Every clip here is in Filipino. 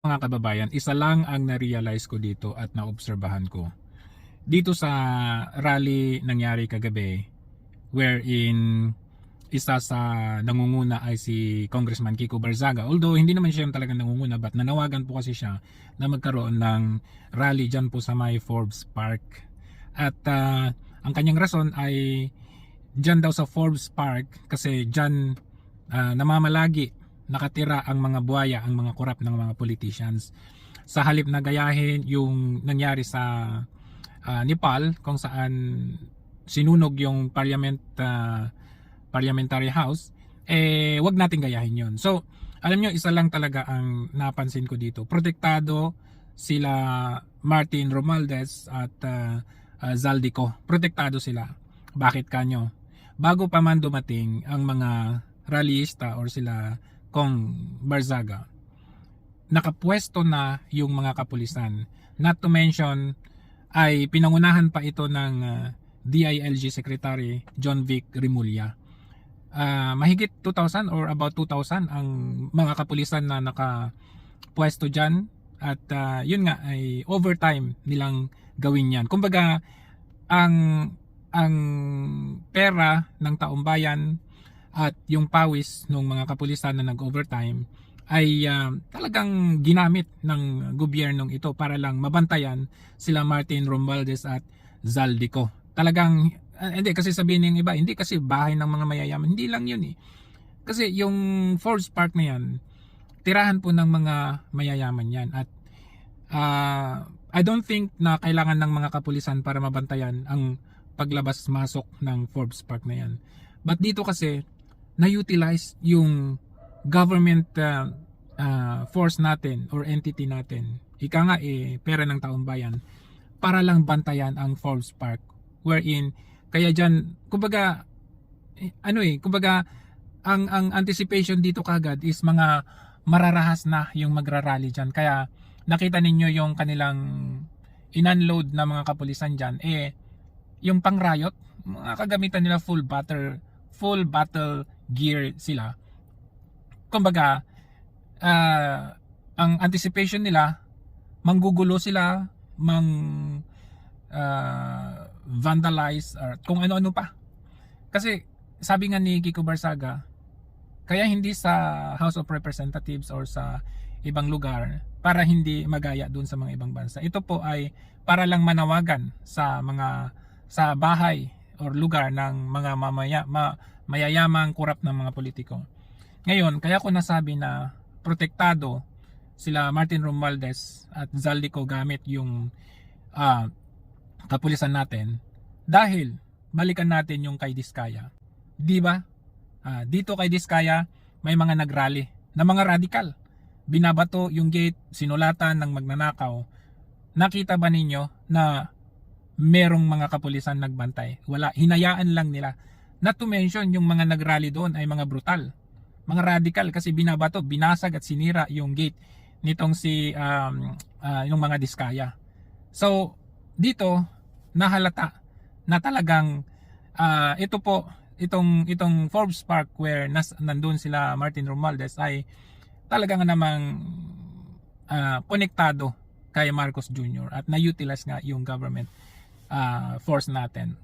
Mga kababayan, isa lang ang na-realize ko dito at naobserbahan ko. Dito sa rally nangyari kagabi, wherein isa sa nangunguna ay si Congressman Kiko Barzaga. Although hindi naman siya yung talagang nangunguna, but nanawagan po kasi siya na magkaroon ng rally dyan po sa may Forbes Park. At ang kanyang rason ay dyan daw sa Forbes Park kasi dyan namamalagi, nakatira ang mga buhaya, ang mga korap ng mga politicians. Sa halip na gayahin yung nangyari sa Nepal kung saan sinunog yung parliamentary house, wag natin gayahin yon. So alam nyo, isa lang talaga ang napansin ko dito, protektado sila Martin Romualdez at Zaldico, protektado sila. Bakit kanyo? Bago pa man dumating ang mga rallyista or sila Kong Barzaga, nakapwesto na yung mga kapulisan. Not to mention ay pinangunahan pa ito ng DILG Secretary John Vic Remulla. Mahigit 2,000 or about 2,000 ang mga kapulisan na nakapwesto dyan, at yun nga ay overtime nilang gawin yan. Kumbaga ang pera ng taong bayan at yung pawis ng mga kapulisan na nag-overtime ay talagang ginamit ng gobyernong ito para lang mabantayan sila Martin Romualdez at Zaldico. Talagang hindi kasi sabihin ng iba, hindi kasi bahay ng mga mayayaman, hindi lang yun eh. Kasi yung Forbes Park na yan, tirahan po ng mga mayayaman yan, at I don't think na kailangan ng mga kapulisan para mabantayan ang paglabas-masok ng Forbes Park na yan. But dito kasi na-utilize yung government force natin or entity natin, ika nga pera ng taong bayan, para lang bantayan ang Forbes Park, wherein kaya dyan kumbaga kumbaga ang anticipation dito kagad is mga mararahas na yung magrarally dyan. Kaya nakita ninyo yung kanilang in-unload na mga kapulisan dyan, yung pang riot, mga kagamitan nila full battle gear sila. Kumbaga ang anticipation nila, manggugulo sila, vandalize or kung ano-ano pa. Kasi sabi nga ni Kiko Barzaga, kaya hindi sa House of Representatives or sa ibang lugar para hindi magaya doon sa mga ibang bansa. Ito po ay para lang manawagan sa bahay or lugar ng mga mayayamang kurap ng mga politiko. Ngayon, kaya ko nasabi na protektado sila Martin Romualdez at Zaldico gamit yung kapulisan natin, dahil balikan natin yung kay Diskaya. Di ba? Dito kay Diskaya may mga nagrally na mga radikal. Binabato yung gate, sinulatan ng magnanakaw. Nakita ba ninyo na merong mga kapulisan nagbantay? Wala, hinayaan lang nila. Not to mention yung mga nagrally doon ay mga brutal, mga radikal, kasi binabato, binasag at sinira yung gate nitong yung mga Diskaya. So dito nahalata na talagang itong Forbes Park where nandun sila Martin Romualdez ay talagang namang konektado kay Marcos Jr. at na-utilize nga yung government force natin.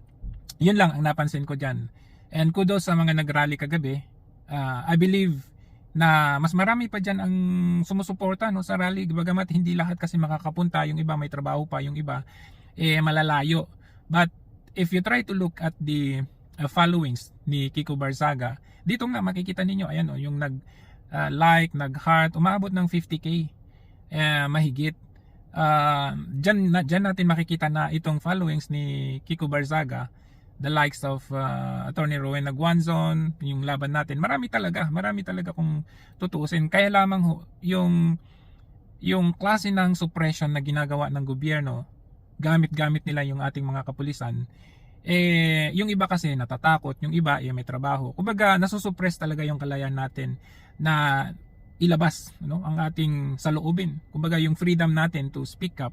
Yun lang ang napansin ko dyan. And kudos sa mga nagrally kagabi. I believe na mas marami pa dyan ang sumusuporta sa rally, bagamat hindi lahat kasi makakapunta, yung iba may trabaho pa, yung iba malalayo. But if you try to look at the followings ni Kiko Barzaga, dito nga makikita ninyo, ayan yung nag-like, nag-heart, umabot ng 50k mahigit. Dyan natin makikita na itong followings ni Kiko Barzaga, the likes of Attorney Rowena Guanzon, yung laban natin, marami talaga kung tutuusin. Kaya lamang yung klase ng suppression na ginagawa ng gobyerno, gamit nila yung ating mga kapulisan, yung iba kasi natatakot, yung iba may trabaho. Kumbaga nasusuppress talaga yung kalayan natin na ilabas ang ating saloobin. Kumbaga yung freedom natin to speak up,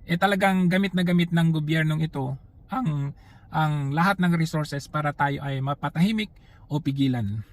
talagang gamit ng gobyernong ito ang lahat ng resources para tayo ay mapatahimik o pigilan.